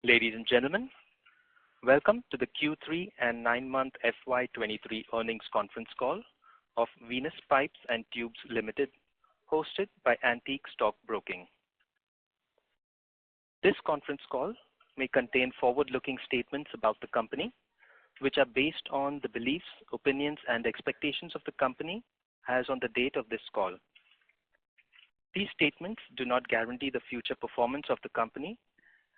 Ladies and gentlemen, welcome to the Q3 and 9-month FY23 earnings conference call of Venus Pipes and Tubes Limited, hosted by Antique Stock Broking. This conference call may contain forward-looking statements about the company, which are based on the beliefs, opinions, and expectations of the company as on the date of this call. These statements do not guarantee the future performance of the company,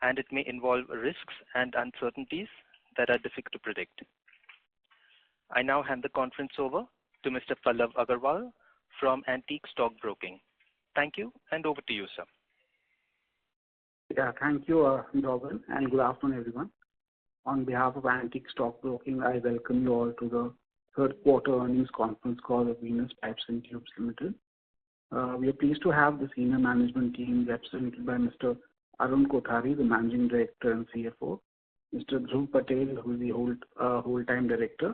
and it may involve risks and uncertainties that are difficult to predict. I now hand the conference over to Mr. Pallav Agarwal from Antique Stock Broking. Thank you, and over to you, sir. Yeah, thank you, Robin, and good afternoon, everyone. On behalf of Antique Stock Broking, I welcome you all to the third quarter earnings conference call of Venus Pipes and Tubes Limited. We are pleased to have the senior management team represented by Mr. Arun Kothari, the Managing Director and CFO, Mr. Dhruv Patel, who is the whole-time Director,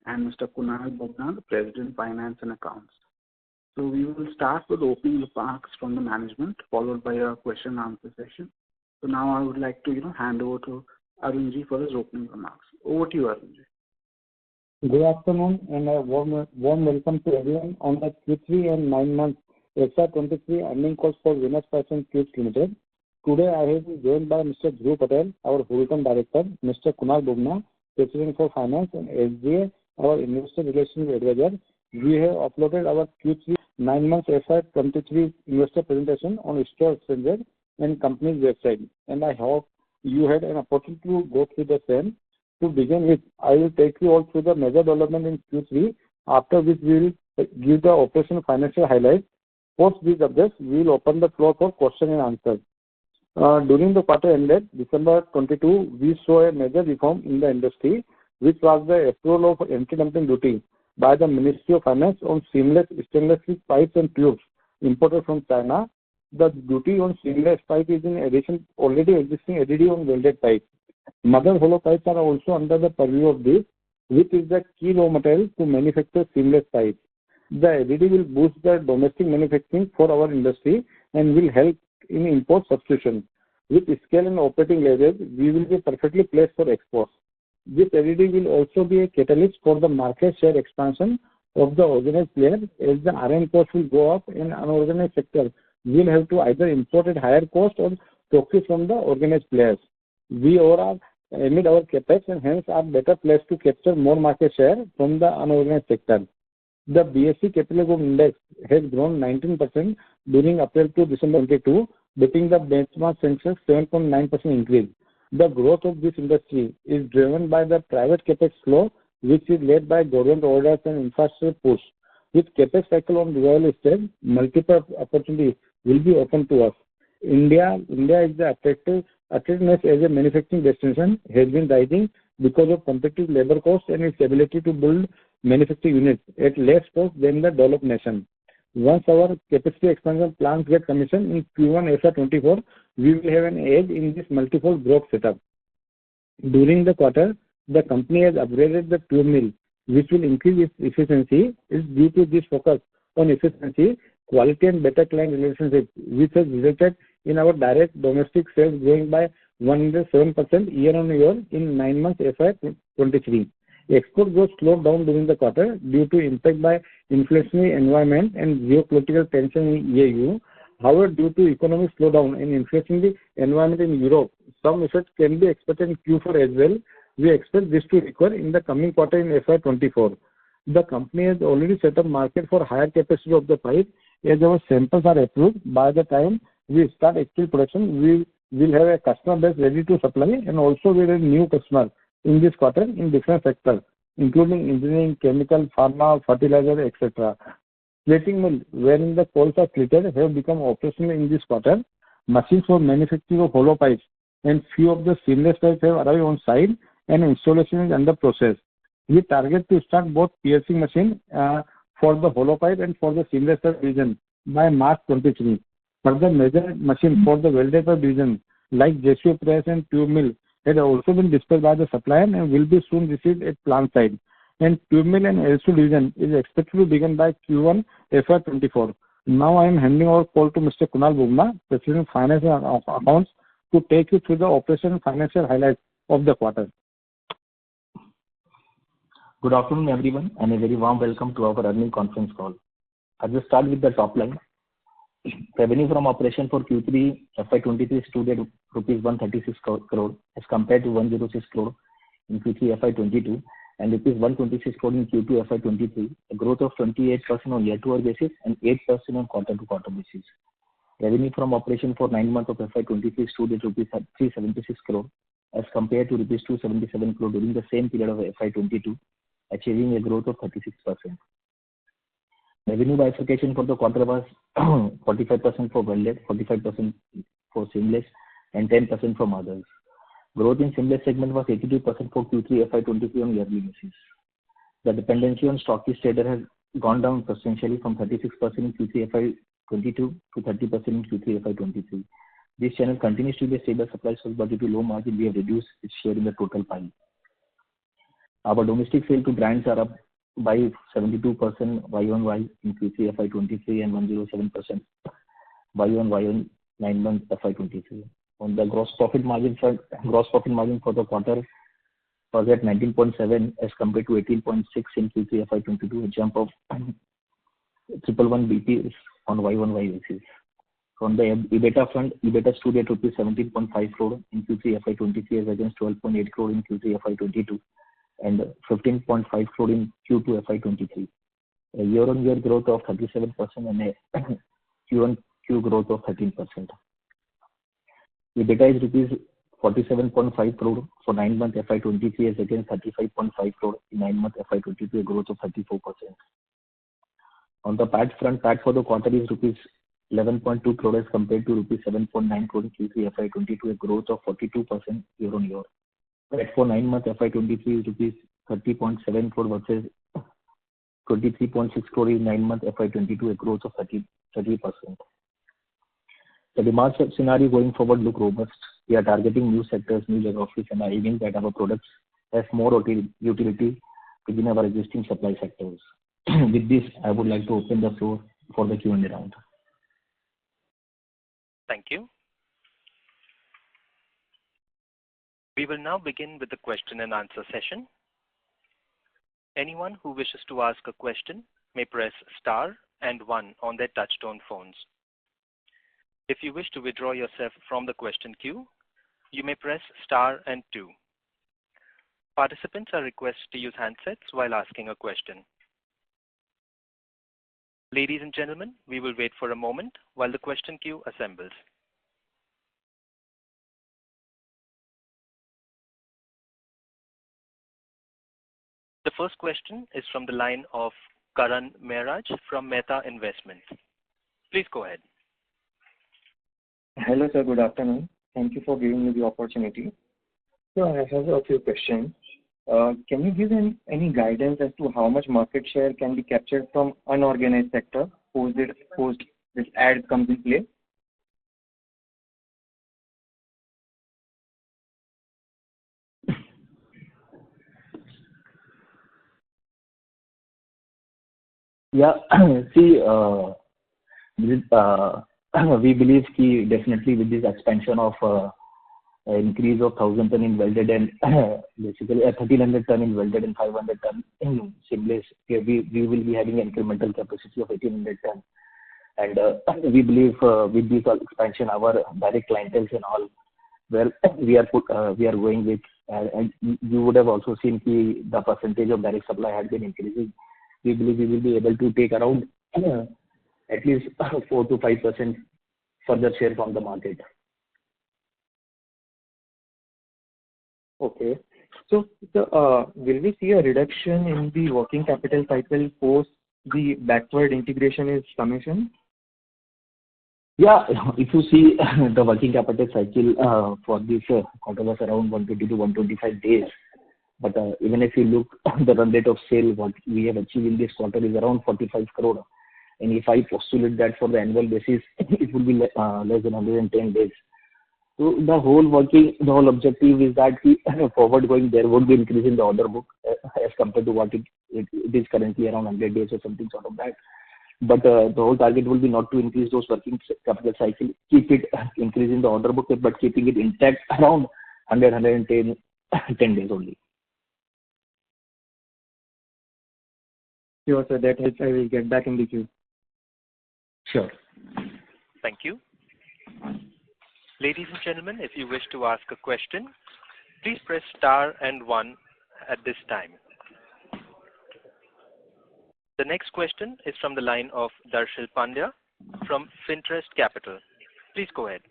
and Mr. Kunal Bubna, the President, Finance and Accounts. So we will start with opening remarks from the management, followed by a question-and-answer session. So now I would like to, hand over to Arunji for his opening remarks. Over to you, Arunji. Good afternoon, and a warm welcome to everyone on the Q3 and 9-month FY23 earnings call for Venus Pipes and Tubes Limited. Today, I have been joined by Mr. Dhruv Patel, our whole-time Director, Mr. Kunal Bubna, President for Finance, and SGA, our Investor Relations Advisor. We have uploaded our Q3 9-month FY23 investor presentation on stock exchanges and company's website, and I hope you had an opportunity to go through the same. To begin with, I will take you all through the major development in Q3, after which we will give the operational financial highlights. Post these updates, we will open the floor for question and answers. During the quarter ended December 22, we saw a major reform in the industry, which was the approval of anti-dumping duty by the Ministry of Finance on seamless stainless steel pipes and tubes imported from China. The duty on seamless pipe is in addition already existing ADD on welded pipes. Mother hollow pipes are also under the purview of this, which is the key raw material to manufacture seamless pipes. The ADD will boost the domestic manufacturing for our industry and will help in import substitution. With scale and operating leverage, we will be perfectly placed for exports. This ADD will also be a catalyst for the market share expansion of the organized players, as the RM cost will go up and unorganized sector will have to either import at higher cost or procure from the organized players. We overall amid our capex and hence are better placed to capture more market share from the unorganized sector. The BSE Capital Goods Index has grown 19% during April to December 22, beating the benchmark Sensex 7.9% increase. The growth of this industry is driven by the private capex flow, which is led by government orders and infrastructure push. With capex cycle on real estate, multiple opportunities will be open to us. India is the attractiveness as a manufacturing destination has been rising because of competitive labor costs and its ability to build manufacturing units at less cost than the developed nation. Once our capacity expansion plans get commissioned in Q1 FY24, we will have an edge in this multifold growth setup. During the quarter, the company has upgraded the tube mill, which will increase its efficiency. Is due to this focus on efficiency, quality and better client relationship, which has resulted in our direct domestic sales growing by 107% year-on-year in 9 months FY23. Export growth slowed down during the quarter due to impact by inflationary environment and geopolitical tension in EU. However, due to economic slowdown and inflationary environment in Europe, some effects can be expected in Q4 as well. We expect this to recur in the coming quarter in FY24. The company has already set up market for higher capacity of the pipe. As our samples are approved, by the time we start actual production, we will have a customer base ready to supply, and also we have a new customer in this quarter in different sectors, including engineering, chemical, pharma, fertilizer, etc. Plating mill, wherein the coals are treated, have become operational in this quarter. Machines for manufacturing of hollow pipes and few of the seamless pipes have arrived on site, and installation is under process. We target to start both piercing machine for the hollow pipe and for the seamless pipe division by March 23. Further major machine for the welded pipe division like JCO press and tube mill had also been dispatched by the supplier and will be soon received at plant side. And tube mill and LC division is expected to begin by Q1 FY24. Now I am handing over call to Mr. Kunal Bubna, President Finance and Accounts, to take you through the operation financial highlights of the quarter. Good afternoon, everyone, and a very warm welcome to our earnings conference call. I will start with the top line. Revenue from operation for Q3 FY23 stood at rupees 136 crore as compared to 106 crore in Q3 FY22 and rupees 126 crore in Q2 FY23, a growth of 28% on year-to-year basis and 8% on quarter-to-quarter basis. Revenue from operation for 9 months of FY23 stood at rupees 376 crore as compared to rupees 277 crore during the same period of FY22, achieving a growth of 36%. Revenue bifurcation for the quarter was 45% for welded, 45% for seamless, and 10% from others. Growth in seamless segment was 82% for Q3 FY23 on yearly basis. The dependency on stockist trader has gone down substantially from 36% in Q3 FY22 to 30% in Q3 FY23. This channel continues to be a stable supply source, but due to low margin, we have reduced its share in the total pie. Our domestic sale to brands are up by 72% Y-on-Y in Q3 FY23 and 107% Y-on-Y on 9 months FY23. On the gross profit margin front, gross profit margin for the quarter was at 19.7 as compared to 18.6 in Q3 FY22, a jump of 111 BPs on Y-on-Y basis. On the EBITDA front, EBITDA stood at rupees 17.5 crore in Q3 FY23 as against 12.8 crore in Q3 FY22 and 15.5 crore in Q2 FY23. A year-on-year growth of 37% and a Q-on-Q growth of 13%. EBITDA is rupees 47.5 crore for 9 months FY23 as against 35.5 crore in 9 months FY22, a growth of 34%. On the PAT front, PAT for the quarter is rupees 11.2 crore as compared to rupees 7.9 crore in Q3 FY22, a growth of 42% year-on-year. PAT for 9 months FY23 is rupees 30.7 crore versus 23.6 crore in 9 months FY22, a growth of 30%. The demand scenario going forward look robust. We are targeting new sectors, new geographies, and are aiming that our products have more utility within our existing supply sectors. With this, I would like to open the floor for the Q&A round. Thank you. We will now begin with the question and answer session. Anyone who wishes to ask a question may press star and 1 on their touchtone phones. If you wish to withdraw yourself from the question queue, you may press star and 2. Participants are requested to use handsets while asking a question. Ladies and gentlemen, we will wait for a moment while the question queue assembles. The first question is from the line of Karan Mehraj from Mehta Investments. Please go ahead. Hello, sir. Good afternoon. Thank you for giving me the opportunity. So I have a few questions. Can you give any guidance as to how much market share can be captured from unorganized sector post this ad comes in play? Yeah, see, we believe कि definitely with this expansion of increase of 1,000 ton in welded and basically 1,300 ton in welded and 500 ton in seamless, we will be having incremental capacity of 1,800 ton. And we believe with this expansion, our direct clientele and all, where we are going with, and you would have also seen the percentage of direct supply had been increasing. We believe we will be able to take around at least 4 to 5% further share from the market. Okay. So will we see a reduction in the working capital cycle post the backward integration is commissioned? Yeah, if you see the working capital cycle for this quarter was around 120 to 125 days. But even if you look the run rate of sale, what we have achieved in this quarter is around 45 crore. And if I postulate that for the annual basis, it will be less than 110 days. So the whole objective is that forward going there would be increase in the order book as compared to what it is currently around 100 days or something sort of that. But the whole target will be not to increase those working capital cycle, keep it increasing the order book, but keeping it intact around 110 10 days only. Sure, sir. That helps. I will get back in the queue. Sure. Thank you. Ladies and gentlemen, if you wish to ask a question, please press star and 1 at this time. The next question is from the line of Darshil Pandya from Finterest Capital. Please go ahead.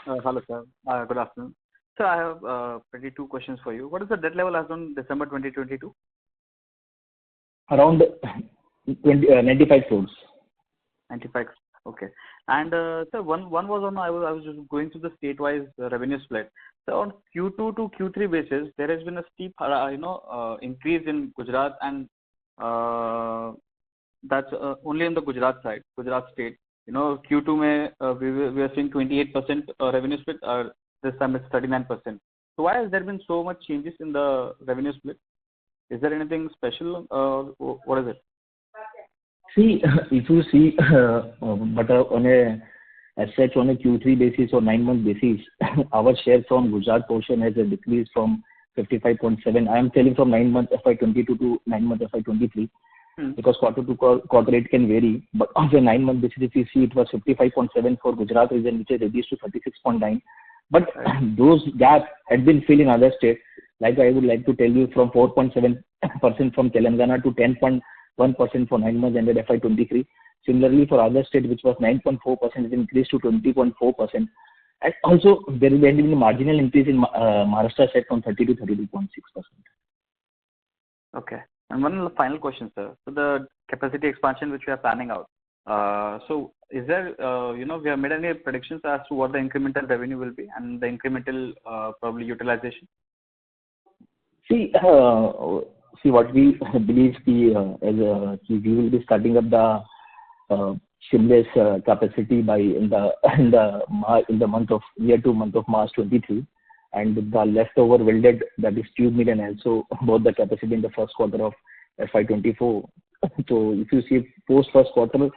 Hello, sir. Good afternoon. Sir, I have pretty two questions for you. What is the debt level as on December 2022? Around 95 crores. 95. Okay. And sir, one was on, I was just going through the state-wise revenue split. So on Q2 to Q3 basis, there has been a steep, increase in Gujarat, and that's only in the Gujarat side, Gujarat state. Q2 we are seeing 28% revenue split. This time it's 39%. So why has there been so much changes in the revenue split? Is there anything special? What is it? See, if you see, but as such on a Q3 basis or 9-month basis, our share from Gujarat portion has decreased from 55.7. I am telling from 9 months FY22 to 9 months FY23, because quarter to quarter it can vary. But on the 9-month basis, if you see, it was 55.7 for Gujarat region, which is reduced to 36.9. But those gaps had been filled in other states. Like I would like to tell you, from 4.7% from Telangana to 10.1% for 9 months ended FY23. Similarly, for other state, which was 9.4%, it increased to 20.4%. And also, there will be a marginal increase in Maharashtra state from 30 to 32.6%. Okay. And one final question, sir. So the capacity expansion which we are planning out. So is there, we have made any predictions as to what the incremental revenue will be and the incremental probably utilization? See, what we believe we will be starting up the seamless capacity by in the month of March 23, and the leftover welded, that is tube mill, and also both the capacity in the first quarter of FY24. So if you see post first quarter,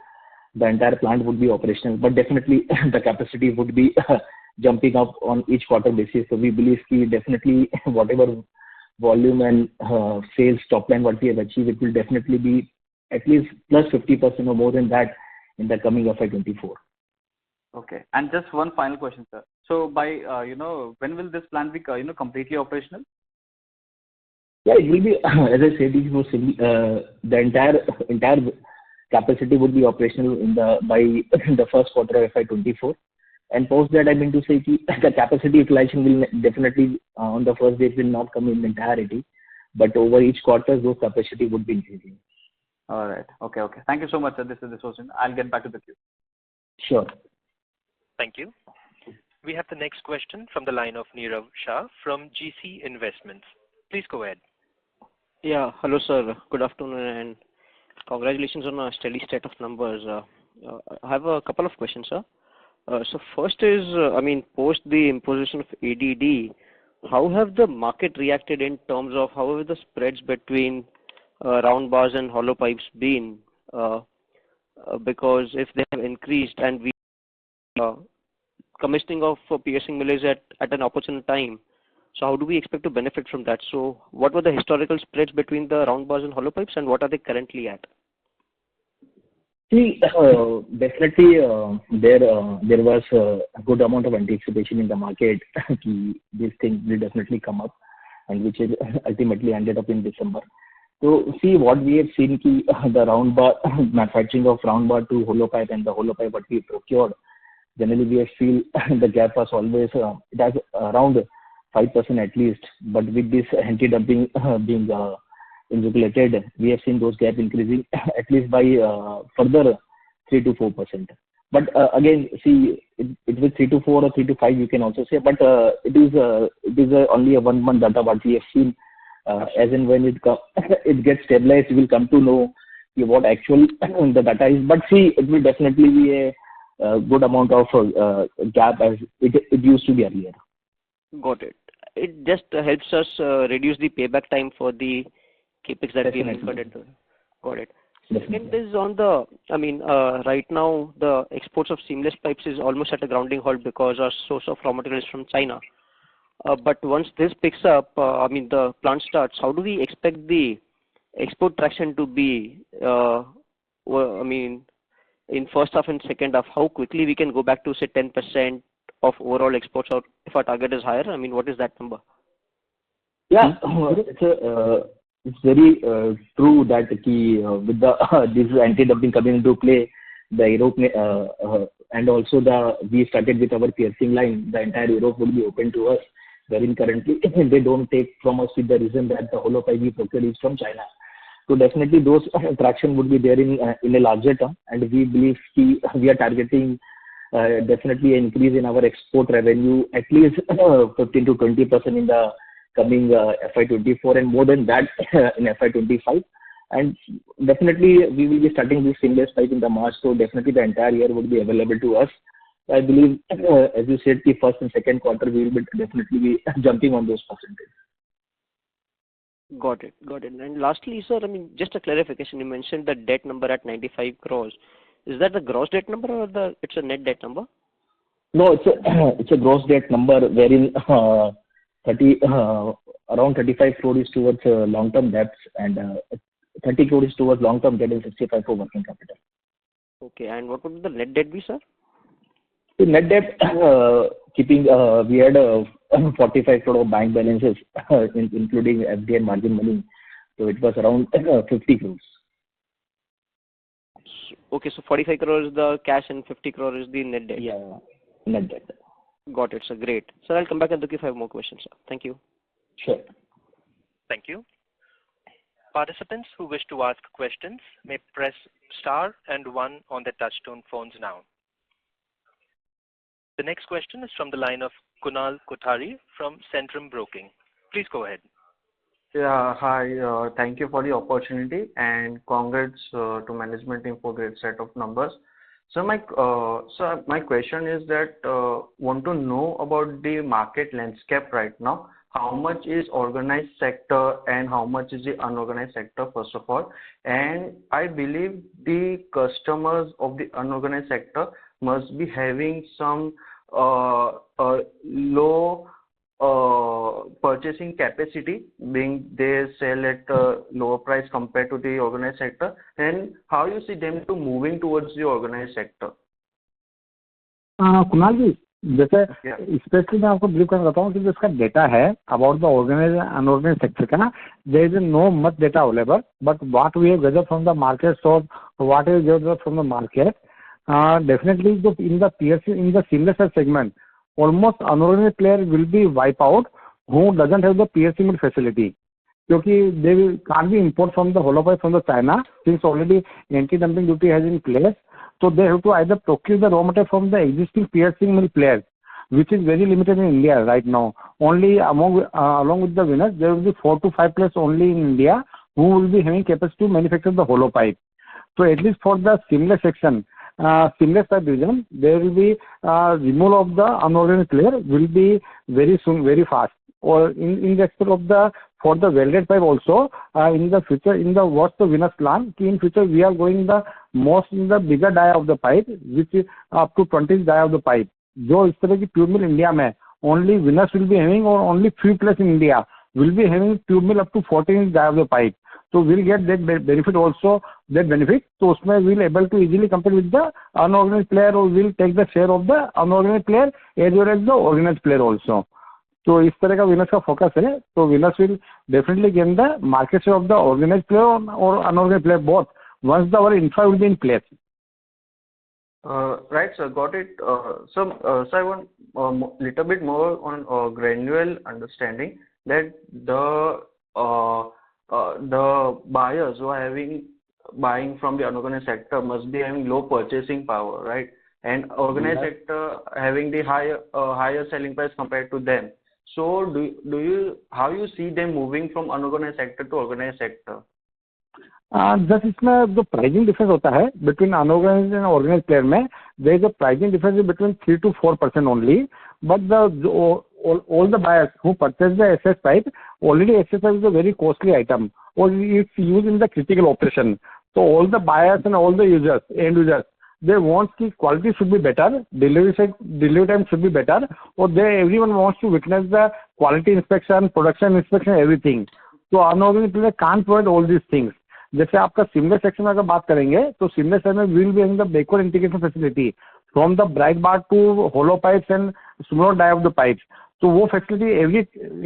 the entire plant would be operational, but definitely the capacity would be jumping up on each quarter basis. So we believe definitely whatever volume and sales top line what we have achieved, it will definitely be at least plus 50% or more than that in the coming FY24. Okay. And just one final question, sir. So by, when will this plant be, completely operational? Yeah, it will be, as I said, the entire capacity would be operational by the first quarter of FY24. And post that, I mean to say the capacity utilization will definitely on the first day will not come in entirety, but over each quarter, those capacity would be increasing. All right. Okay. Thank you so much, sir. This was. I'll get back to the queue. Sure. Thank you. We have the next question from the line of Nirav Shah from GC Investments. Please go ahead. Yeah. Hello, sir. Good afternoon, and congratulations on a steady set of numbers. I have a couple of questions, sir. So first is, post the imposition of ADD, how have the market reacted in terms of how have the spreads between round bars and hollow pipes been? Because if they have increased and we commissioning of piercing mill is at an opportune time, so how do we expect to benefit from that? So what were the historical spreads between the round bars and hollow pipes, and what are they currently at? See, definitely there was a good amount of anticipation in the market. This thing will definitely come up, and which is ultimately ended up in December. So see, what we have seen, the round bar manufacturing of round bar to hollow pipe and the hollow pipe what we procured, generally we have seen the gap was always it has around 5% at least. But with this anti-dumping being insulated, we have seen those gap increasing at least by further 3 to 4%. But again, see, it was 3 to 4 or 3 to 5, you can also say. But it is only a 1 month data what we have seen. As and when it gets stabilized, we will come to know what actual the data is. But see, it will definitely be a good amount of gap as it used to be earlier. Got it. It just helps us reduce the payback time for the capex that we incurred. Got it. Second is on the, right now the exports of seamless pipes is almost at a grounding halt because our source of raw material is from China. But once this picks up, the plant starts, how do we expect the export traction to be, in first half and second half? How quickly we can go back to, say, 10% of overall exports, or if our target is higher, what is that number? Yeah, it's very true that with the this anti-dumping coming into play, the Europe and also we started with our piercing line. The entire Europe will be open to us, wherein currently they don't take from us with the reason that the hollow pipe we procure is from China. So definitely those traction would be there in a larger term, and we believe we are targeting definitely an increase in our export revenue at least 15 to 20% in the coming FY24, and more than that in FY25. And definitely we will be starting this seamless pipe in the March, so definitely the entire year would be available to us. I believe, as you said, the first and second quarter we will be definitely be jumping on those percentages. Got it. And lastly, sir, just a clarification. You mentioned the debt number at 95 crores. Is that the gross debt number or it's a net debt number? No, it's a gross debt number wherein around 35 crore is towards long-term debts and 30 crore is towards long-term debt and 65 for working capital. Okay, and what would the net debt be, sir? The net debt, we had 45 crore of bank balances, including FD and margin money. So it was around 50 crores. Okay, so 45 crore is the cash and 50 crore is the net debt. Yeah, net debt. Got it, sir. Great. Sir, I'll come back and look if I have more questions, sir. Thank you. Sure. Thank you. Participants who wish to ask questions may press star and 1 on their touchtone phones now. The next question is from the line of Kunal Kothari from Centrum Broking. Please go ahead. Yeah, hi. Thank you for the opportunity and congrats to management team for great set of numbers. So my question is that want to know about the market landscape right now. How much is organized sector and how much is the unorganized sector, first of all? And I believe the customers of the unorganized sector must be having some low purchasing capacity, being they sell at a lower price compared to the organized sector. And how you see them to moving towards the organized sector? Kunal जी, जैसे specially मैं आपको brief करना चाहता हूँ कि जो इसका data है about the organise unorganise sector का ना, there is no much data available, but what we have gathered from the market, so what we have gathered from the market, definitely in the PSC, in the seamless segment, almost unorganized player will be wipe out who doesn't have the PSC mill facility, क्योंकि they can't be import from the hollow pipe from the China since already anti-dumping duty has in place. So they have to either procure the raw material from the existing piercing mill players, which is very limited in India right now. Only along with the winners, there will be 4 to 5 players only in India who will be having capacity to manufacture the hollow pipe. So at least for the seamless section, seamless pipe division, there will be removal of the unorganized player will be very soon, very fast. Or in the aspect of the for the welded pipe also, in the future, in the what's the winners plan, in future we are going the most in the bigger die of the pipe, which is up to 20 inch die of the pipe. जो इस तरह की tube मिल India में only winners will be having, or only few players in India will be having tube mill up to 14 inch die of the pipe. So we'll get that benefit also, that benefit. So उसमें we'll able to easily compete with the unorganized player, or will take the share of the unorganized player as well as the organized player also. तो इस तरह का winners का focus है. तो winners will definitely gain the market share of the organized player or unorganized player both once our infra will be in place. Right, sir, got it. So I want little bit more on granular understanding that the buyers who are buying from the unorganized sector must be having low purchasing power, right? And organized sector having the higher selling price compared to them. So how you see them moving from unorganized sector to organized sector? Just इसमें जो pricing difference होता है between unorganized and organized player में, there is a pricing difference between 3 to 4% only, but all the buyers who purchase the SS pipe, already SS pipe is a very costly item, or it's used in the critical operation. So all the buyers and all the users, end users, they want ki quality should be better, delivery time should be better, or everyone wants to witness the quality inspection, production inspection, everything. So unorganized player can't provide all these things. जैसे आपका seamless section में अगर बात करेंगे तो seamless section में will be the backward integration facility from the bright bar to hollow pipes and small die of the pipes. तो वो facility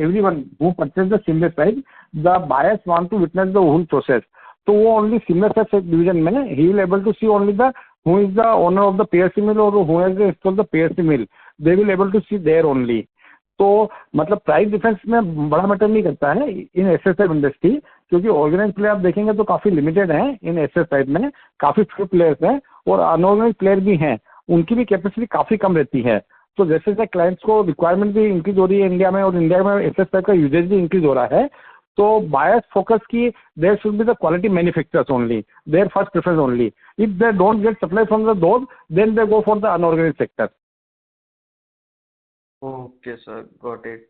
everyone who purchase the seamless pipe, the buyers want to witness the whole process. तो वो only seamless division में he will able to see only the who is the owner of the PLC mill or who has installed the PLC mill. They will able to see there only. तो मतलब price difference में बड़ा matter नहीं करता है इन SS pipe industry, क्योंकि organise player आप देखेंगे तो काफी लिमिटेड हैं इन एसएस पाइप में, काफी फ्यू प्लेयर्स हैं और अनऑर्गेनाइज प्लेयर भी हैं, उनकी भी कैपेसिटी काफी कम रहती है. तो जैसे जैसे क्लाइंट्स को रिक्वायरमेंट भी इंक्रीज हो रही है इंडिया में और इंडिया में एसएस पाइप का यूजेज भी इंक्रीज हो रहा है, तो बायर्स फोकस की there should be the quality manufacturers only, their first preference only. If they don't get supply from the those, then they go for the unorganise sector. Okay, sir. Got it.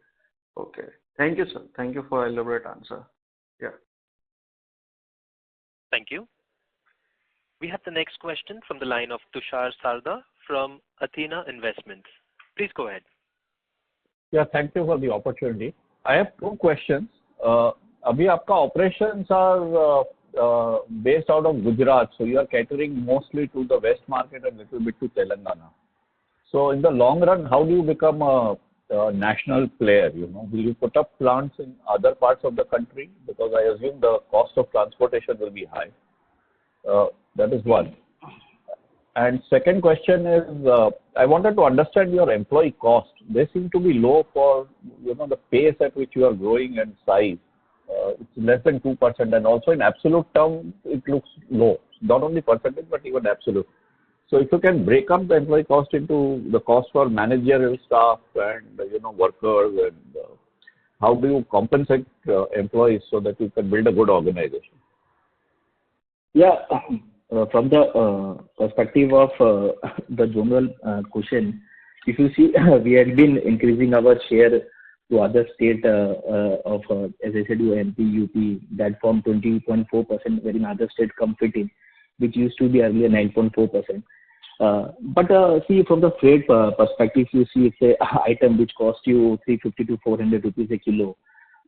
Okay. Thank you, sir. Thank you for elaborate answer. Yeah. Thank you. We have the next question from the line of Tushar Sarda from Athena Investments. Please go ahead. Yeah, thank you for the opportunity. I have two questions. Abhi aapka operations are based out of Gujarat, so you are catering mostly to the west market and little bit to Telangana. So in the long run, how do you become a national player? You know, will you put up plants in other parts of the country? Because I assume the cost of transportation will be high. That is one. And second question is, I wanted to understand your employee cost. They seem to be low for, you know, the pace at which you are growing and size. It's less than 2%, and also in absolute terms, it looks low. Not only percentage, but even absolute. So if you can break up the employee cost into the cost for managerial staff and, you know, workers, and how do you compensate employees so that you can build a good organization? Yeah, from the perspective of the general question, if you see, we have been increasing our share to other state of, as I said, MP, UP, that form 20.4%, wherein other state come fit in, which used to be earlier 9.4%. But see, from the freight perspective, you see it's a item which costs you 350 to 400 rupees a kilo.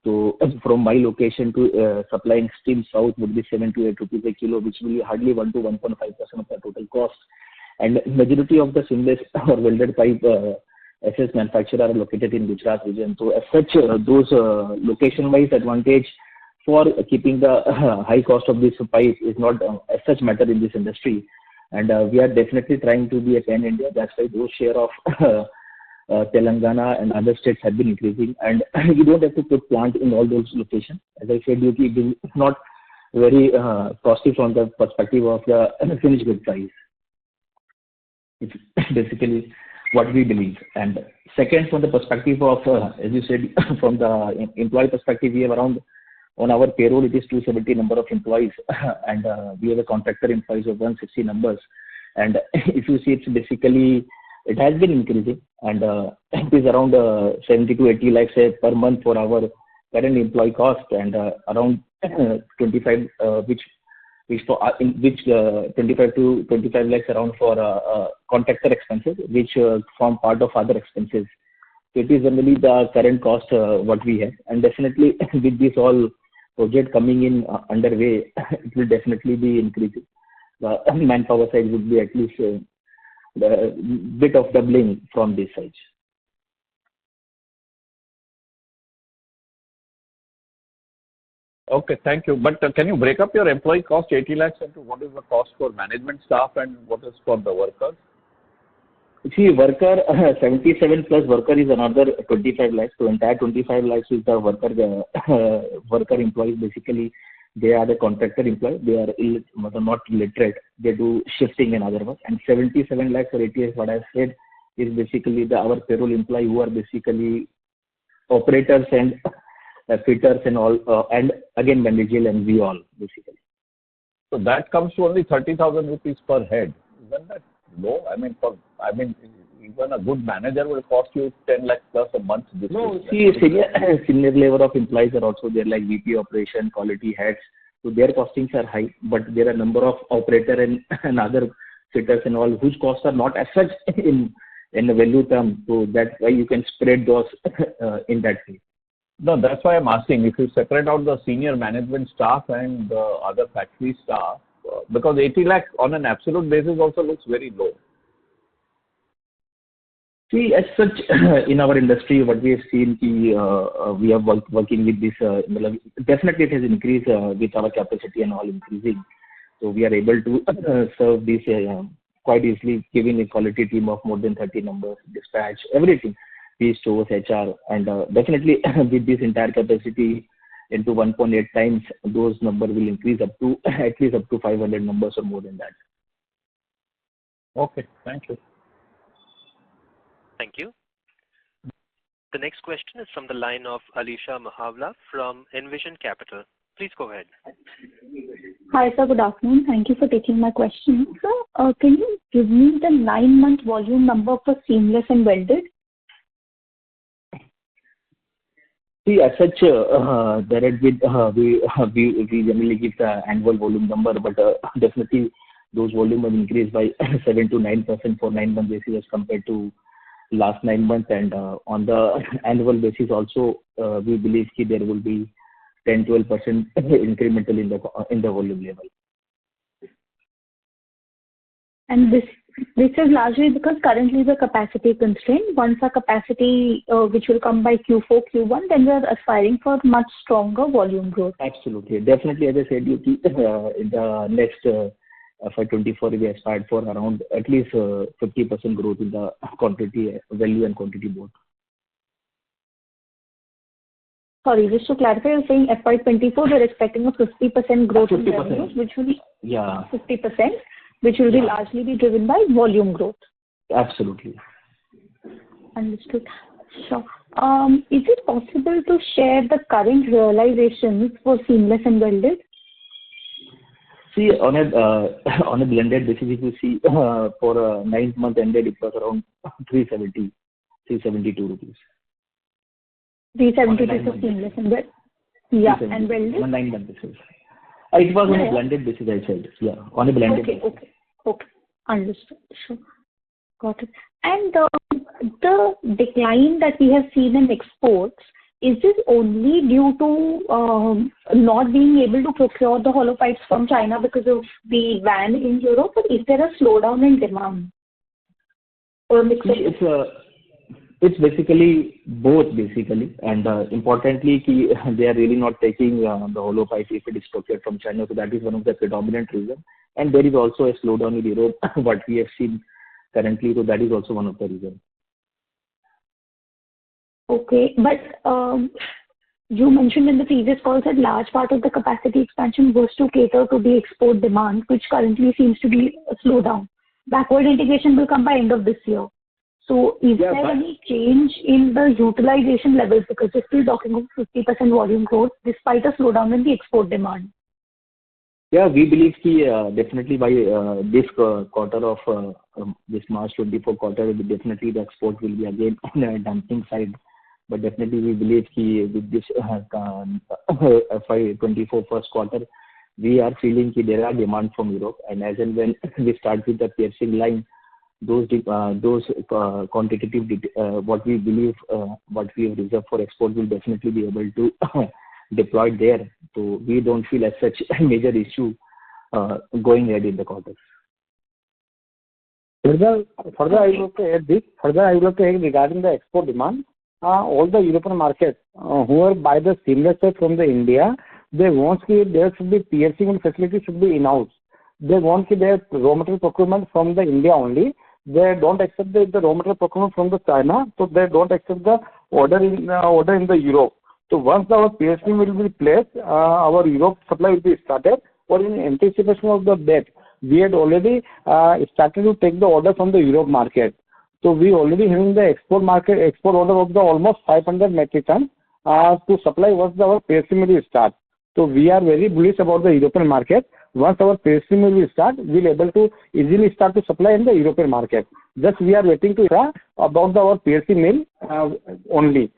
So from my location to supplying steel south would be 7 to 8 rupees a kilo, which will be hardly 1 to 1.5% of the total cost. And majority of the seamless or welded pipe SS manufacturer are located in Gujarat region. So as such, those location-wise advantage for keeping the high cost of this pipe is not as such matter in this industry. And we are definitely trying to be a pan-India. That's why those share of Telangana and other states have been increasing. And you don't have to put plant in all those locations. As I said, it is not very costly from the perspective of the finished good price. It's basically what we believe. And second, from the perspective of, as you said, from the employee perspective, we have around, on our payroll, it is 270 number of employees, and we have a contractor employees of 160 numbers. And if you see, it's basically, it has been increasing, and it is around 70 to 80 lakhs per month for our current employee cost, and around 25, which 25 to 25 lakhs around for contractor expenses, which form part of other expenses. So it is generally the current cost what we have, and definitely with this all project coming in underway, it will definitely be increasing. The manpower side would be at least the bit of doubling from this side. Okay, thank you. But can you break up your employee cost 80 lakhs into what is the cost for management staff and what is for the workers? See, worker 77 plus worker is another 25 lakhs. So entire 25 lakhs is the worker employees. Basically, they are the contractor employee. They are not illiterate. They do shifting and other work. And 77 lakhs or 80 lakhs, what I said, is basically our payroll employee who are basically operators and fitters and all, and again managerial and we all basically. So that comes to only 30,000 rupees per head. Isn't that low? I mean, even a good manager will cost you 10 lakhs plus a month. No, see, senior level of employees are also there, like VP operation, quality heads, So their costings are high, but there are a number of operator and other fitters and all whose costs are not as such in the value term. So that's why you can spread those in that way. No, that's why I'm asking if you separate out the senior management staff and the other factory staff, because 80 lakhs on an absolute basis also looks very low. See, as such, in our industry, what we have seen, we are working with this. Definitely, it has increased with our capacity and all increasing. So we are able to serve this quite easily, giving a quality team of more than 30 numbers, dispatch, everything, these stores, HR, and definitely with this entire capacity into 1.8 times, those numbers will increase up to at least up to 500 numbers or more than that. Okay, thank you. Thank you. The next question is from the line of Alisha Mahavla from Envision Capital. Please go ahead. Hi, sir. Good afternoon. Thank you for taking my question. Sir, can you give me the 9-month volume number for seamless and welded? See, as such, there had been, we generally give the annual volume number, but definitely those volume have increased by 7 to 9% for 9-month basis as compared to last 9 months, and on the annual basis also, we believe that there will be 10-12% incremental in the volume level. And this is largely because currently the capacity constraint. Once our capacity, which will come by Q4, Q1, then we are aspiring for much stronger volume growth. Absolutely, definitely. As I said, in the next FY24, we aspired for around at least 50% growth in the quantity, value, and quantity both. Sorry, just to clarify, you're saying FY24, we're expecting a 50% growth in 50%. revenues, which will be 50%, which will be largely be driven by volume growth. Absolutely. Understood. Sure. Is it possible to share the current realizations for seamless and welded? See, on a blended basis, if you see for a 9th month ended, it was around 372 rupees. 372 for seamless and welded? Yeah, and welded? On a 9-month basis. It was on a blended basis, I said. Yeah, on a blended basis. Okay. Understood. Sure. Got it. And the decline that we have seen in exports, is this only due to not being able to procure the hollow pipes from China because of the ban in Europe, or is there a slowdown in demand? Or mix of it's basically both, basically, and importantly, they are really not taking the hollow pipe if it is procured from China, so that is one of the predominant reasons. And there is also a slowdown in Europe, what we have seen currently, so that is also one of the reasons. Okay, but you mentioned in the previous call that large part of the capacity expansion was to cater to the export demand, which currently seems to be a slowdown. Backward integration will come by end of this year. So is there any change in the utilization levels, because we're still talking of 50% volume growth despite a slowdown in the export demand? Yeah, we believe definitely by this quarter of this March 24 quarter, definitely the export will be again on a dumping side. But definitely we believe with this FY24 first quarter, we are feeling there are demand from Europe, and as and when we start with the piercing line, those quantitative what we believe what we have reserved for export will definitely be able to deploy there. So we don't feel as such a major issue going ahead in the quarters. Further, I would like to add this. Further, I would like to add regarding the export demand. All the European markets who are buy the seamless pipe from the India, they want there should be piercing facility should be in-house. They want their raw material procurement from the India only. They don't accept the raw material procurement from the China, so they don't accept the order in the Europe. So once our piercing will be placed, our Europe supply will be started. Or in anticipation of the that, we had already started to take the order from the Europe market. So we already having the export order of the almost 500 metric ton to supply once our piercing will start. So we are very bullish about the European market. Once our piercing will start, we will able to easily start to supply in the European market. Just we are waiting to hear about our piercing mill only.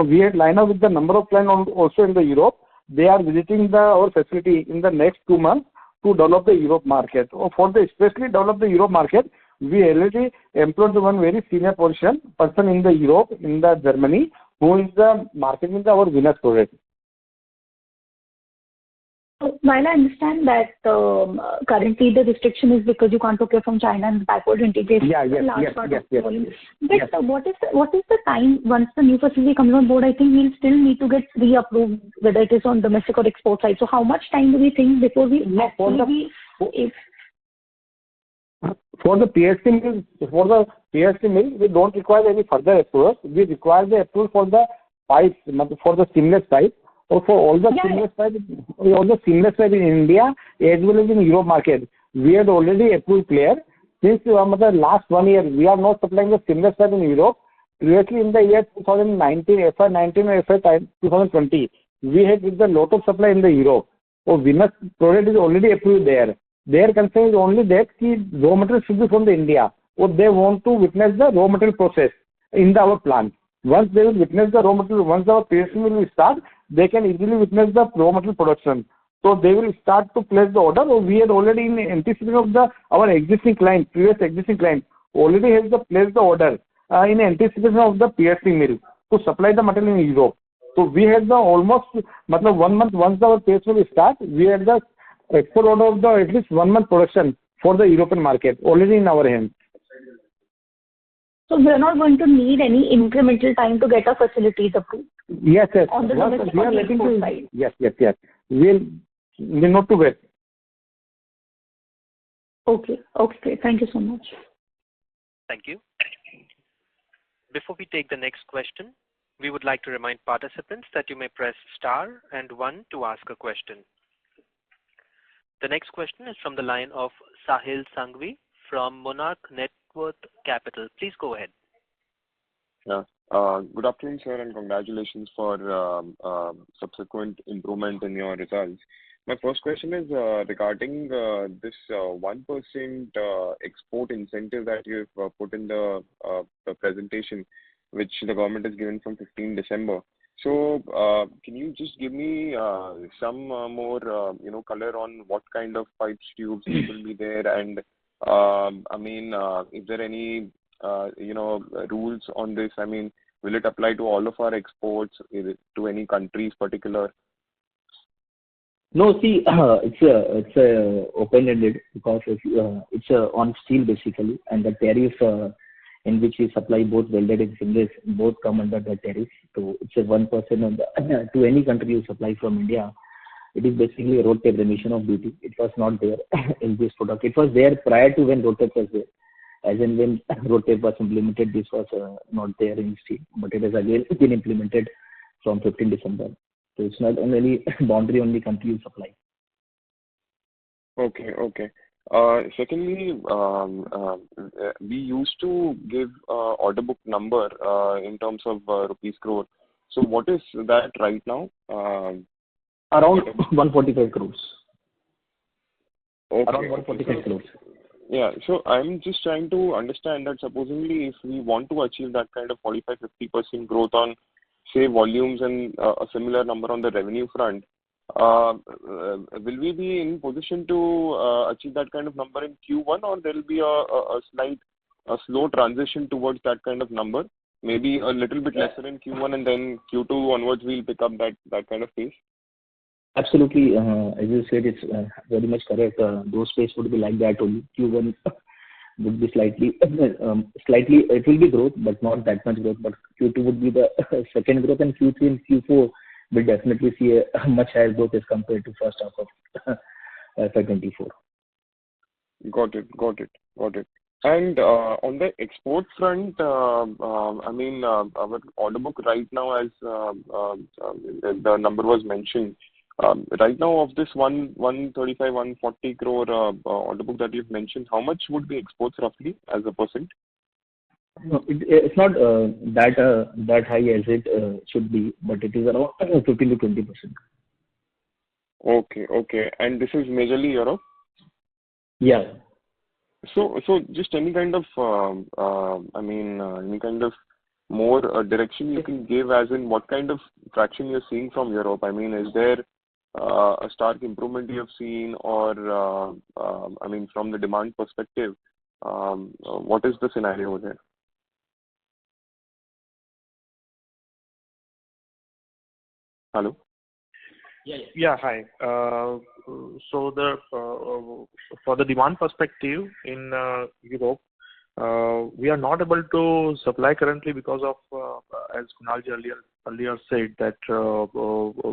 We had lined up with the number of plants also in the Europe. they are visiting our facility in the next 2 months to develop the Europe market. For the especially develop the Europe market, we already employed one very senior person in the Europe, in the Germany, who is the marketing our Venus product. While I understand that currently the restriction is because you can't procure from China and backward integrate large part of the volume. But what is the time once the new facility comes on board? I think we'll still need to get reapproved whether it is on domestic or export side. So how much time do we think before we for the PSC mill, we don't require any further approval. We require the approval for the pipes, for the seamless pipe. Or for all the seamless pipe in India as well as in Europe market, we had already approved player. Since the last 1 year, we are not supplying the seamless pipe in Europe. Previously in the year 2019, FY19 or FY2020, we had with the lot of supply in the Europe. So Venus product is already approved there. Their concern is only that raw material should be from the India. Or they want to witness the raw material process in our plant. Once they will witness the raw material, once our PSC will start, they can easily witness the raw material production. So they will start to place the order. We had already in anticipation of our existing client, previous existing client, already has placed the order in anticipation of the PSC mill to supply the material in Europe. So we had the almost 1 month once our PSC will start, we had the export order of the at least 1 month production for the European market already in our hands. So we are not going to need any incremental time to get our facilities approved. Yes. On the domestic we are letting to side. Yes. We'll not to wait. Okay. Great. Thank you so much. Thank you. Before we take the next question, we would like to remind participants that you may press star and 1 to ask a question. The next question is from the line of Sahil Sanghvi from Monarch Net Worth Capital. Please go ahead. Good afternoon, sir, and congratulations for subsequent improvement in your results. My first question is regarding this 1% export incentive that you've put in the presentation, which the government has given from 15 December. So, can you just give me some more, color on what kind of pipes, tubes will be there, and is there any, rules on this? I mean, will it apply to all of our exports? Is it to any countries particular? No, see, it's open-ended because it's on steel basically, and the tariff in which we supply both welded and seamless both come under the tariff. So it's a 1% on the to any country you supply from India. It is basically a road tape remission of duty. It was not there in this product. It was there prior to when road tape was there. As in when road tape was implemented, this was not there in steel, but it has again been implemented from 15 December. So it's not only boundary on the country you supply. Okay. Secondly, we used to give order book number in terms of rupees crore. So what is that right now? Around 145 crores. Okay. Around 145 crores. Yeah. So I'm just trying to understand that supposedly if we want to achieve that kind of 45-50% growth on, say, volumes and a similar number on the revenue front, will we be in position to achieve that kind of number in Q1, or there will be a slow transition towards that kind of number? Maybe a little bit lesser in Q1 and then Q2 onwards we'll pick up that kind of pace? Absolutely. As you said, it's very much correct. Those pace would be like that only. Q1 would be slightly, it will be growth, but not that much growth. But Q2 would be the second growth, and Q3 and Q4 will definitely see a much higher growth as compared to first half of FY24. Got it. And on the export front, our order book right now, as the number was mentioned, right now of this 135-140 crore order book that you've mentioned, how much would be exports roughly as a percent? No, it's not that high as it should be, but it is around 15 to 20%. Okay. And this is majorly Europe? Yeah. So just any kind of more direction you can give, as in what kind of traction you're seeing from Europe? I mean, is there a stark improvement you have seen, or I mean, from the demand perspective, what is the scenario there? Hello? Yeah, hi. So for the demand perspective in Europe, we are not able to supply currently because of, as Kunalji earlier said, that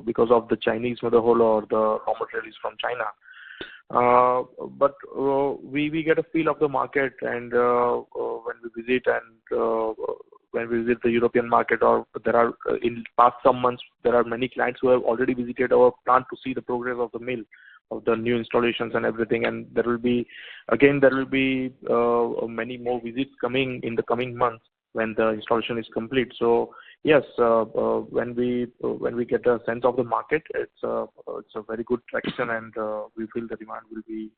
because of the Chinese mother hull or the raw materials from China. But we get a feel of the market, and when we visit the European market, or there are in past some months there are many clients who have already visited our plant to see the progress of the mill, of the new installations and everything, and there will be many more visits coming in the coming months when the installation is complete. So yes, when we get a sense of the market, it's a very good traction, and we feel the demand will be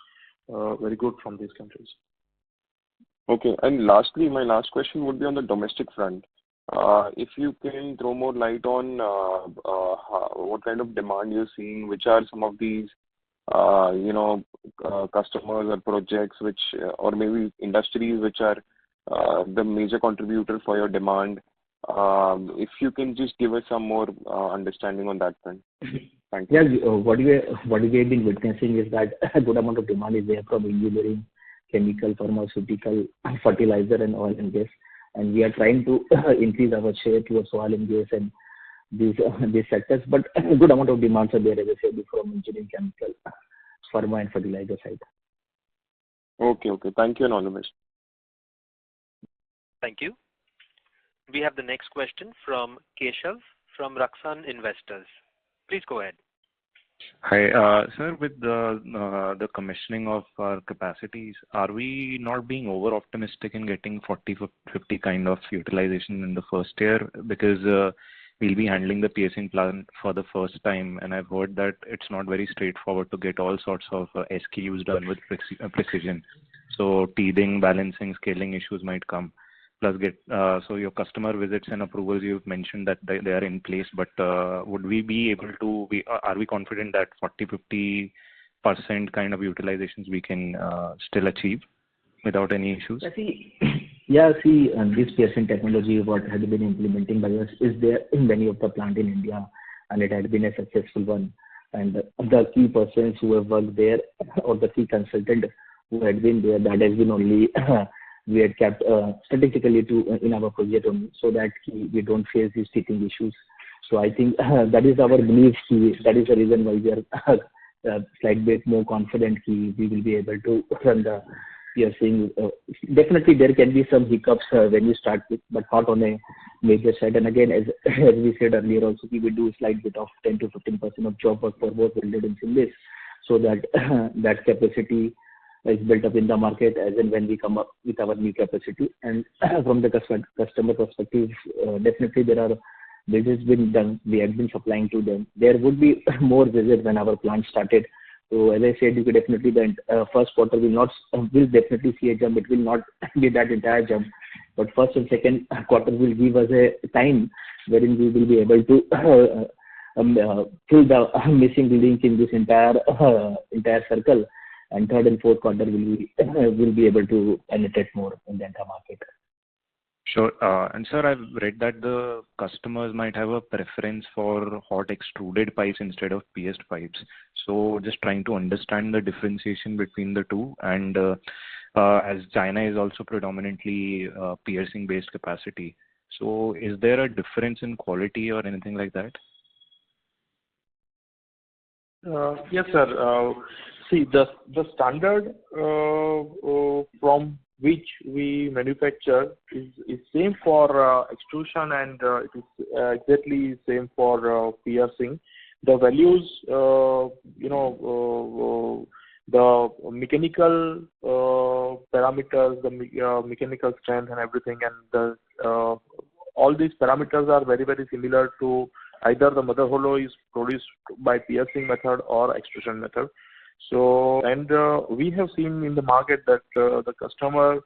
very good from these countries. Okay. And lastly, my last question would be on the domestic front. If you can throw more light on what kind of demand you're seeing, which are some of these, customers or projects which, or maybe industries which are the major contributor for your demand. If you can just give us some more understanding on that front. Thank you. Yeah, what we have been witnessing is that a good amount of demand is there from engineering, chemical, pharmaceutical, fertilizer, and oil and gas. And we are trying to increase our share towards oil and gas and these sectors. But a good amount of demands are there, as I said, from engineering, chemical, pharma, and fertilizer side. Okay. Thank you, and all the best. Thank you. We have the next question from Keshav from Raksan Investors. Please go ahead. Hi, sir. With the commissioning of our capacities, are we not being over optimistic in getting 40-50 kind of utilization in the first year? Because we'll be handling the piercing plant for the first time, and I've heard that it's not very straightforward to get all sorts of SKUs done with precision. So teething, balancing, scaling issues might come. Plus so your customer visits and approvals, you've mentioned that they are in place, but would we be able to, are we confident that 40-50% kind of utilizations we can still achieve without any issues? This piercing technology, what has been implementing by us, is there in many of the plant in India, and it had been a successful one. And the key persons who have worked there, or the key consultant who had been there, that has been only we had kept strategically in our project only, so that we don't face these teething issues. So I think that is our belief. That is the reason why we are slightly bit more confident we will be able to run the piercing. Definitely there can be some hiccups when you start with, but not on a major side. And again, as we said earlier also, we will do a slight bit of 10 to 15% of job work for both welded and seamless, so that that capacity is built up in the market as and when we come up with our new capacity. And from the customer perspective, definitely there are visits been done. We have been supplying to them. There would be more visits when our plant started. So as I said, you could definitely the first quarter will definitely see a jump. It will not be that entire jump, but first and second quarter will give us a time wherein we will be able to fill the missing link in this entire circle. And third and fourth quarter will be able to penetrate more in the entire market. Sure. And sir, I've read that the customers might have a preference for hot extruded pipes instead of pierced pipes. So just trying to understand the differentiation between the two. And as China is also predominantly piercing based capacity, so is there a difference in quality or anything like that? Yes, sir. See, the standard from which we manufacture is same for extrusion, and it is exactly same for piercing. The values, the mechanical parameters, the mechanical strength and everything, and all these parameters are very, very similar to either the mother hollow is produced by piercing method or extrusion method. So, and we have seen in the market that the customer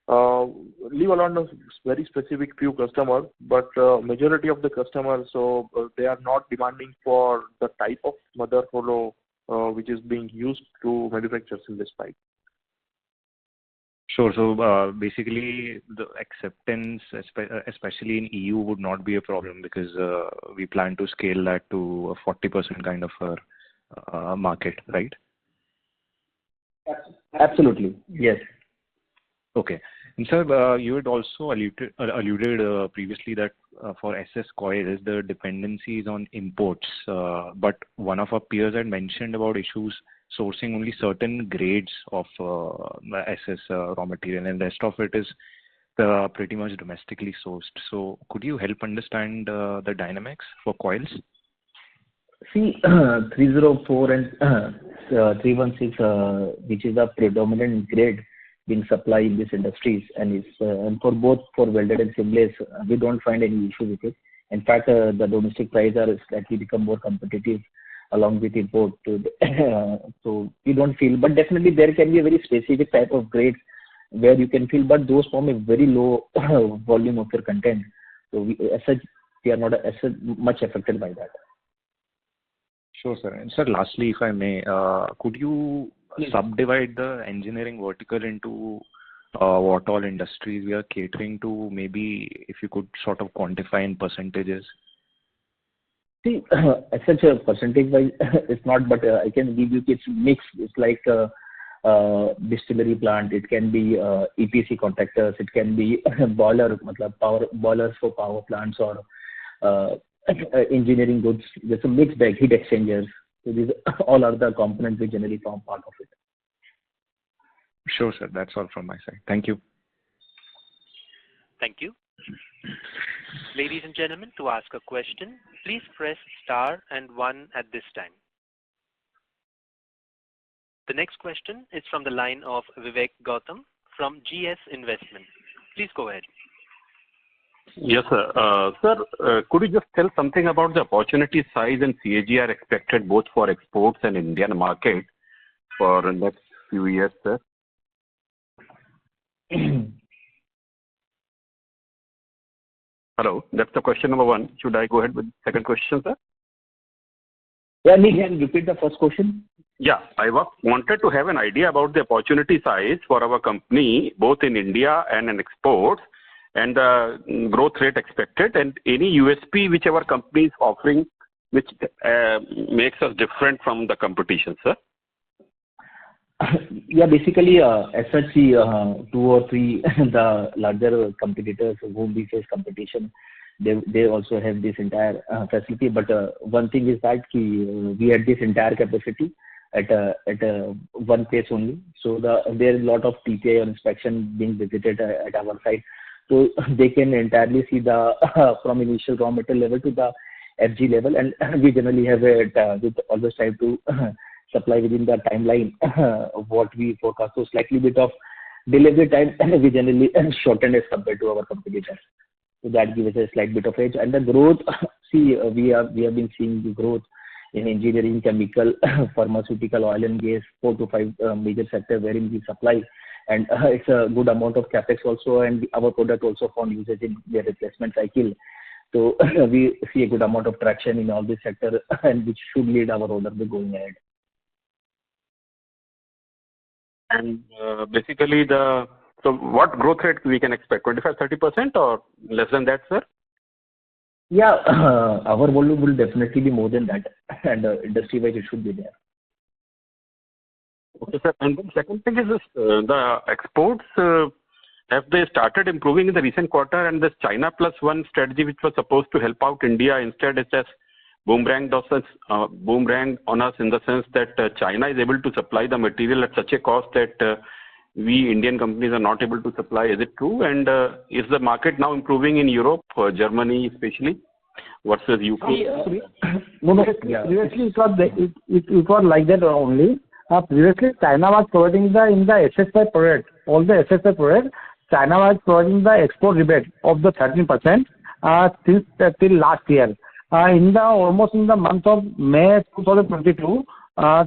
leave alone a very specific few customers, but majority of the customers, so they are not demanding for the type of mother hollow which is being used to manufacture seamless pipe. Sure. So basically, the acceptance, especially in EU, would not be a problem because we plan to scale that to a 40% kind of a market, right? Absolutely. Yes. Okay. And sir, you had also alluded previously that for SS coils, the dependency is on imports. But one of our peers had mentioned about issues sourcing only certain grades of SS raw material, and the rest of it is pretty much domestically sourced. So could you help understand the dynamics for coils? See, 304 and 316, which is a predominant grade being supplied in these industries, and for both for welded and seamless, we don't find any issue with it. In fact, the domestic prices are slightly become more competitive along with import. So we don't feel, but definitely there can be a very specific type of grades where you can feel, but those form a very low volume of your content. So as such, we are not as much affected by that. Sure, sir. And sir, lastly, if I may, could you subdivide the engineering vertical into what all industries we are catering to? Maybe if you could sort of quantify in percentages. See, as such a percentage-wise, it's not, but I can give you, it's mixed. It's like distillery plant. It can be EPC contractors. It can be boilers for power plants or engineering goods. There's a mixed bag, heat exchangers. So these all are the components which generally form part of it. Sure, sir. That's all from my side. Thank you. Thank you. Ladies and gentlemen, to ask a question, please press star and 1 at this time. The next question is from the line of Vivek Gautam from GS Investment. Please go ahead. Yes, sir. Sir, could you just tell something about the opportunity size and CAGR expected both for exports and Indian market for the next few years, sir? Hello, that's the question number 1. Should I go ahead with the second question, sir? Yeah, can you repeat the first question? Yeah, I wanted to have an idea about the opportunity size for our company, both in India and in exports, and the growth rate expected, and any USP which our company is offering, which makes us different from the competition, sir. Yeah, basically, as such, 2 or 3 the larger competitors whom we face competition, they also have this entire facility. But one thing is that we had this entire capacity at one place only. So there is a lot of TPI inspection being visited at our site. So they can entirely see the from initial raw material level to the FG level, and we generally have it. We always try to supply within the timeline of what we forecast. So slightly bit of delivery time we generally shorten as compared to our competitors. So that gives us a slight bit of edge. And the growth, see, we have been seeing the growth in engineering, chemical, pharmaceutical, oil and gas, 4 to 5 major sectors wherein we supply. And it's a good amount of capex also, and our product also found usage in their replacement cycle. So we see a good amount of traction in all this sector, and which should lead our order book going ahead. And basically, so what growth rate we can expect? 25-30% or less than that, sir? Yeah, our volume will definitely be more than that, and industry-wise it should be there. Okay, sir. And then second thing is this, the exports, have they started improving in the recent quarter, and this China Plus One strategy which was supposed to help out India, instead it has boomeranged on us in the sense that China is able to supply the material at such a cost that we Indian companies are not able to supply. Is it true? And is the market now improving in Europe, Germany especially, versus UK? No. Previously it was like that only. Previously, China was providing in the SSI product, all the SSI product, China was providing the export rebate of the 13% till last year. Almost in the month of May 2022,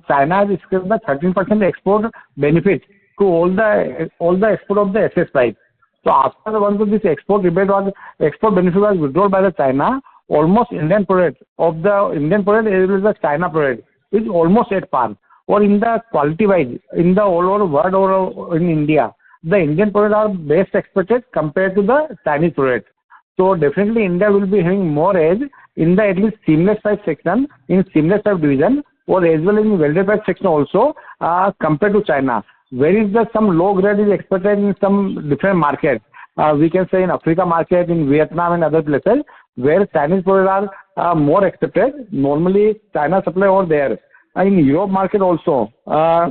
China has given the 13% export benefit to all the export of the SS pipe. So after once this export benefit was withdrawn by the China, almost Indian product as well as the China product is almost at par. Or in the quality wise, in the all over world or in India, the Indian products are best expected compared to the Chinese product. So definitely India will be having more edge in the at least seamless pipe section, in seamless pipe division, or as well in welded pipe section also compared to China. Where is the some low grade is expected in some different markets. We can say in Africa market, in Vietnam and other places where Chinese products are more accepted. Normally China supply over there. In Europe market also,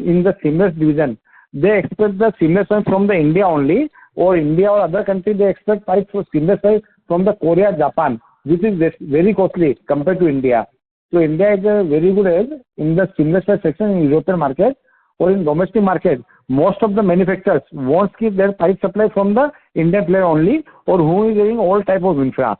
in the seamless division, they expect the seamless pipe from the India only, or India or other country they expect pipe for seamless pipe from the Korea, Japan, which is very costly compared to India. So India is a very good edge in the seamless pipe section in European market or in domestic market. Most of the manufacturers wants to keep their pipe supply from the Indian player only, or who is having all type of infra.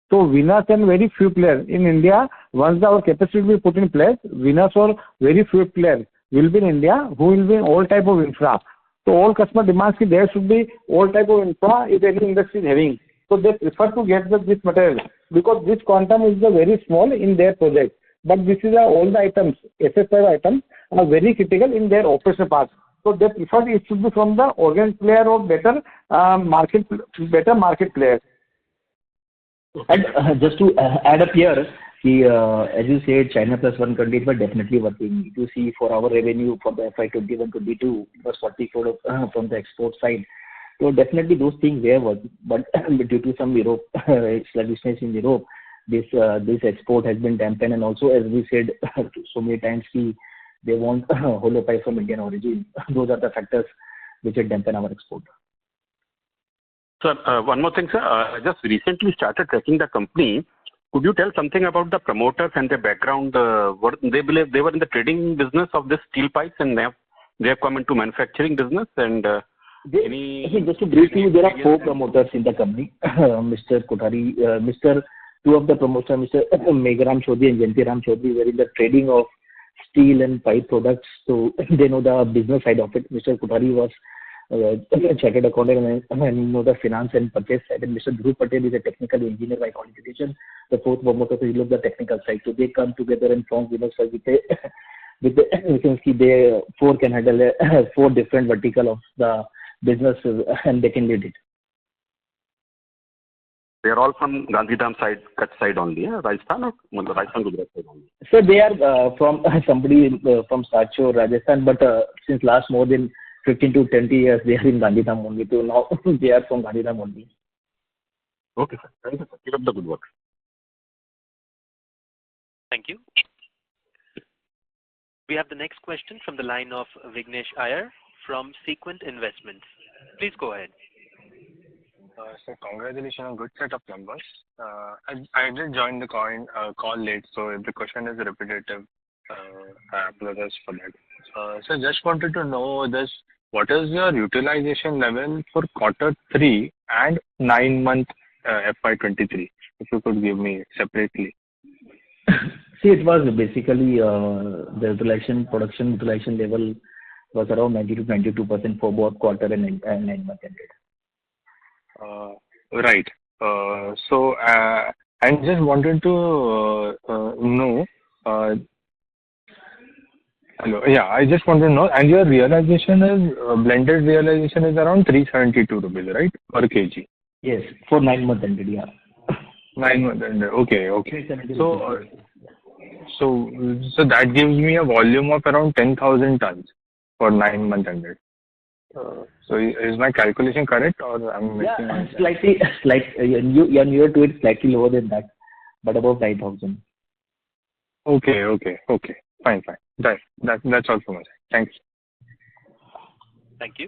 So winners and very few players in India. Once our capacity will be put in place, winners or very few players will be in India who will be in all type of infra. So all customer demands ki there should be all type of infra if any industry is having. So they prefer to get this material because this quantum is very small in their project. But this is all the items, SS5 items are very critical in their operational part. So they prefer it should be from the organic player or better market player. And just to add up here, as you said, China plus one country, but definitely working. You see, for our revenue for the FY21-22, it was 44 from the export side. So definitely those things were working, but due to some Europe sluggishness in Europe, this export has been dampened, and also as we said so many times, they want hollow pipe from Indian origin. Those are the factors which have dampened our export. Sir, one more thing, sir. I just recently started tracking the company. Could you tell something about the promoters and their background? They believe they were in the trading business of this steel pipes, and they have come into manufacturing business. And just to brief you, there are 4 promoters in the company. Mr. Kothari, two of the promoters, Mr. Megharam Chaudhary and Jantiram Chaudhary, were in the trading of steel and pipe products, so they know the business side of it. Mr. Kothari was chartered accountant and know the finance and purchase side, and Mr. Dhruv Patel is a technical engineer by qualification. The 4th promoter will look the technical side. So they come together and form winners with you can see they 4 can handle 4 different vertical of the business, and they can lead it. They are all from Gandhidham side, Kutch side only, Rajasthan or Rajasthan, Gujarat side only. So they are from somebody from Sacho, Rajasthan, but since last more than 15 to 20 years, they are in Gandhidham only. So now they are from Gandhidham only. Okay, sir. Thank you, sir. Keep up the good work. Thank you. We have the next question from the line of Vignesh Iyer from Sequent Investments. Please go ahead. Sir, congratulations on good set of numbers. I did join the call late, so if the question is repetitive, I apologize for that. So just wanted to know this: what is your utilization level for Q3 and 9-month FY23? If you could give me separately. See, it was basically the production utilization level was around 90 to 92% for both quarter and 9 months ended. Right. So I just wanted to know. Hello. Yeah, I just want to know. And your realization is blended realization is around 372 rupees, right, per kg? Yes, for 9 months ended. Yeah. 9 months ended. Okay. So that gives me a volume of around 10,000 tons for 9 months ended. So is my calculation correct, or I'm missing? Yeah, you're near to it, slightly lower than that, but above 9,000. Okay. Fine. That's all from my side. Thanks. Thank you.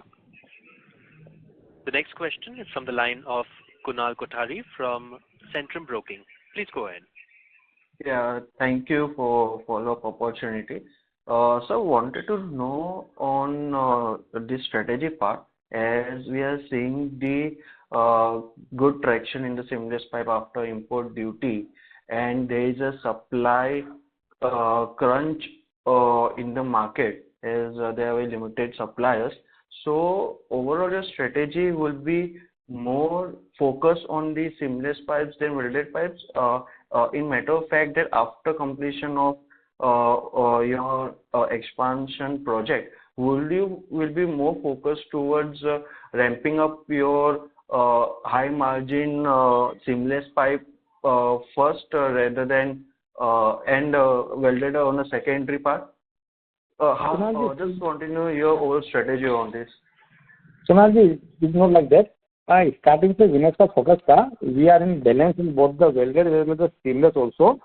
The next question is from the line of Kunal Kothari from Centrum Broking. Please go ahead. Yeah, thank you for follow-up opportunity. So wanted to know on the strategy part, as we are seeing the good traction in the seamless pipe after import duty, and there is a supply crunch in the market as there are limited suppliers. So overall your strategy will be more focus on the seamless pipes than welded pipes? In matter of fact, that after completion of your expansion project, will be more focused towards ramping up your high margin seamless pipe first rather than welded on a secondary part? Just want to know your overall strategy on this. Sonalji, it's not like that. Starting से Venus का focus था, we are in balance in both the welded as well as the seamless also.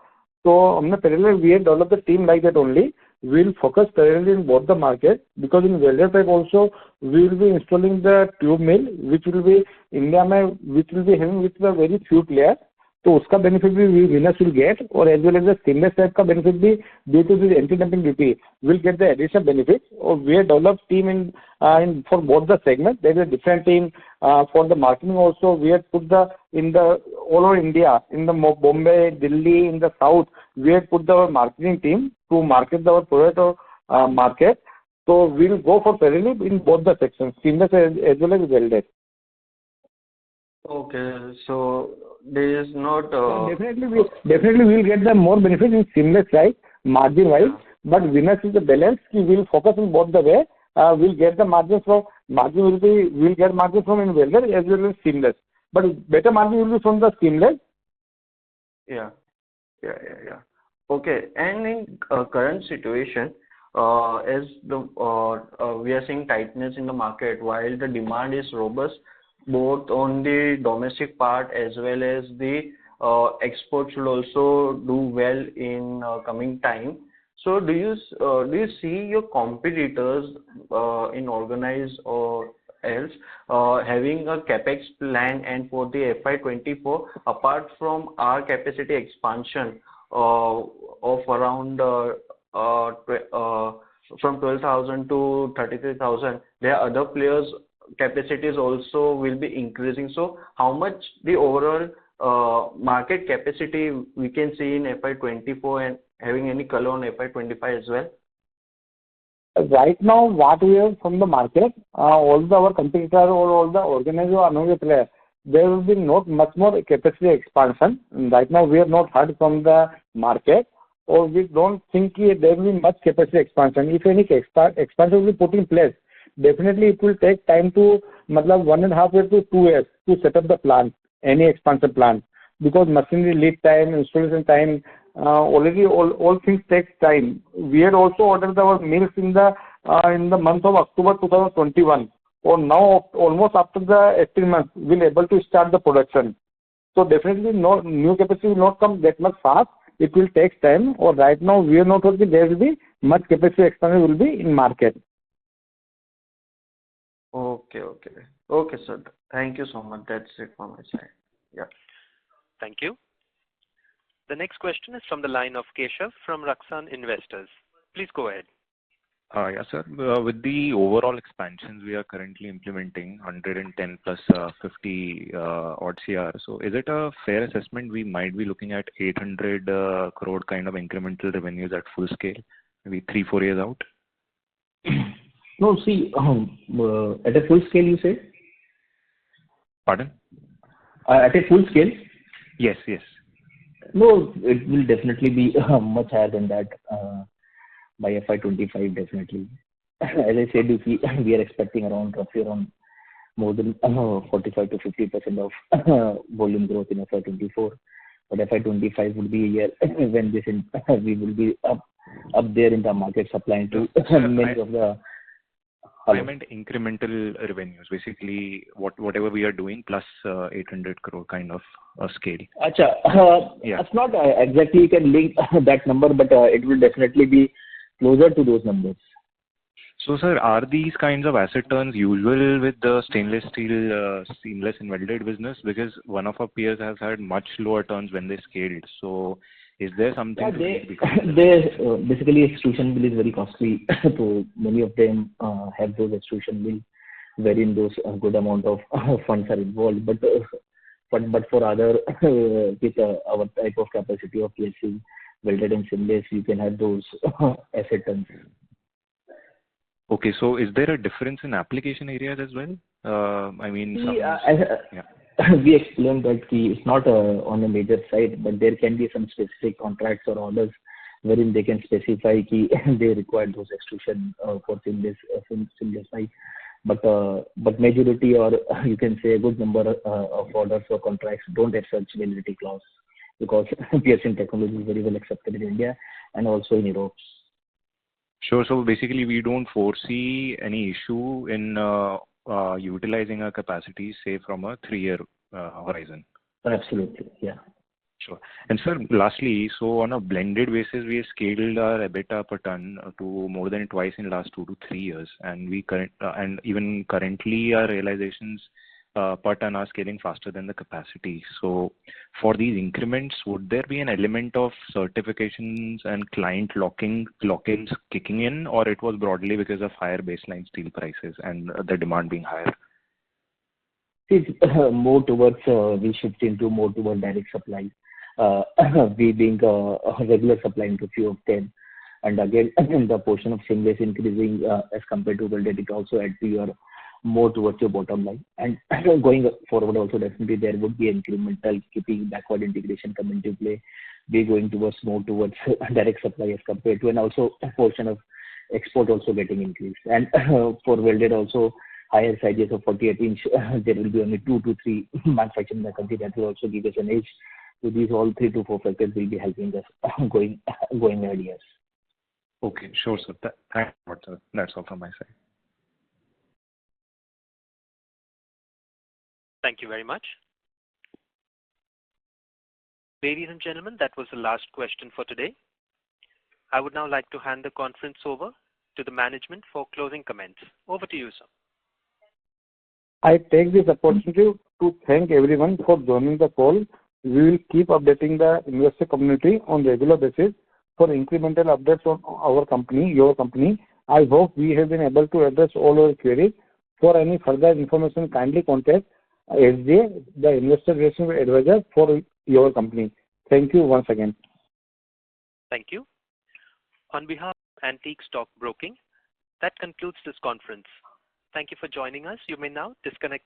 So हमने parallel we have developed the team like that only. We will focus parallelly in both the market because in welded pipe also we will be installing the tube mill which will be India में which will be having with the very few players. तो उसका benefit भी winners will get और as well as the stainless type का benefit भी due to this anti dumping duty will get the additional benefit और we have developed team in for both the segment there is a different team for the marketing also we have put the in the all over India in the Bombay Delhi in the south we have put the marketing team to market the product और market so we will go for parallel in both the sections seamless as well as welded. Okay, so there is not. Definitely we will get the more benefit in seamless side, margin wise. But winners is the balance. We will focus in both the way. We'll get the margins from we'll get margin from in welded as well as seamless. But better margin will be from the seamless. Yeah. Okay, and in current situation, as the we are seeing tightness in the market, while the demand is robust, both on the domestic part as well as the export should also do well in coming time. So do you see your competitors in organized or else having a capex plan and for the FY24 apart from our capacity expansion of around from 12,000 to 33,000, there are other players capacities also will be increasing. So how much the overall market capacity we can see in FY24 and having any color on FY25 as well? Right now, what we have from the market, all our competitors or all the organized or unorganized players, there will be not much more capacity expansion. Right now, we have not heard from the market, or we don't think there will be much capacity expansion. If any expansion will be put in place, definitely it will take time to 1.5 years to 2 years to set up the plant, any expansion plant, because machinery lead time, installation time, already all things take time. We had also ordered our mills in the month of October 2021, or now almost after the 18 months we'll able to start the production. So definitely no new capacity will not come that much fast. It will take time. Or right now we are not working. There will be much capacity expansion will be in market. Okay, sir. Thank you so much. That's it from my side. Yeah. Thank you. The next question is from the line of Keshav from Raksan Investors. Please go ahead. Yes, sir. With the overall expansions we are currently implementing, 110 plus 50 odd CR. So is it a fair assessment we might be looking at 800 crore kind of incremental revenues at full scale, maybe 3-4 years out? No, see, at a full scale, you say? Pardon? At a full scale? Yes. No, it will definitely be much higher than that by FY25, definitely. As I said, we are expecting roughly around more than 45 to 50% of volume growth in FY24. But FY25 would be a year when we will be up there in the market supplying to many of the. I meant incremental revenues, basically whatever we are doing plus 800 crore kind of scale. Yeah. It's not exactly you can link that number, but it will definitely be closer to those numbers. So, sir, are these kinds of asset turns usual with the stainless steel seamless and welded business? Because one of our peers has had much lower turns when they scaled. So, is there something? Basically, extrusion mill is very costly. So many of them have those extrusion mill wherein those good amount of funds are involved. But for other with our type of capacity of PLC, welded and seamless, you can have those asset turns. Okay, so is there a difference in application areas as well? I mean, we explained that it's not on a major site, but there can be some specific contracts or orders wherein they can specify they require those extrusion for seamless pipe. But majority, or you can say a good number of orders or contracts don't have such validity clause, because piercing technology is very well accepted in India and also in Europe. Sure. So basically, we don't foresee any issue in utilizing our capacity, say, from a 3-year horizon. Absolutely, yeah. Sure. And sir, lastly, so on a blended basis, we have scaled our EBITDA per ton to more than twice in the last 2 to 3 years, and even currently our realizations per ton are scaling faster than the capacity. So for these increments, would there be an element of certifications and client lock-ins kicking in, or it was broadly because of higher baseline steel prices and the demand being higher? It's more towards, we shift into more towards direct supply. We being a regular supply into few of them. And again, the portion of seamless increasing as compared to welded, it also add to your more towards your bottom line. And going forward also, definitely there would be incremental keeping backward integration come into play. We're going towards more towards direct supply as compared to, and also a portion of export also getting increased. And for welded also, higher sizes of 48-inch, there will be only 2 to 3 manufacturing in the country. That will also give us an edge. So these all 3 to 4 factors will be helping us going ahead, yes. Okay, sure, sir. Thanks a lot, sir. That's all from my side. Thank you very much. Ladies and gentlemen, that was the last question for today. I would now like to hand the conference over to the management for closing comments. Over to you, sir. I take this opportunity to thank everyone for joining the call. We will keep updating the investor community on regular basis for incremental updates on our company, your company. I hope we have been able to address all your queries. For any further information, kindly contact SJ, the investor relations advisor for your company. Thank you once again. Thank you. On behalf of Antique Stock Broking, that concludes this conference. Thank you for joining us. You may now disconnect.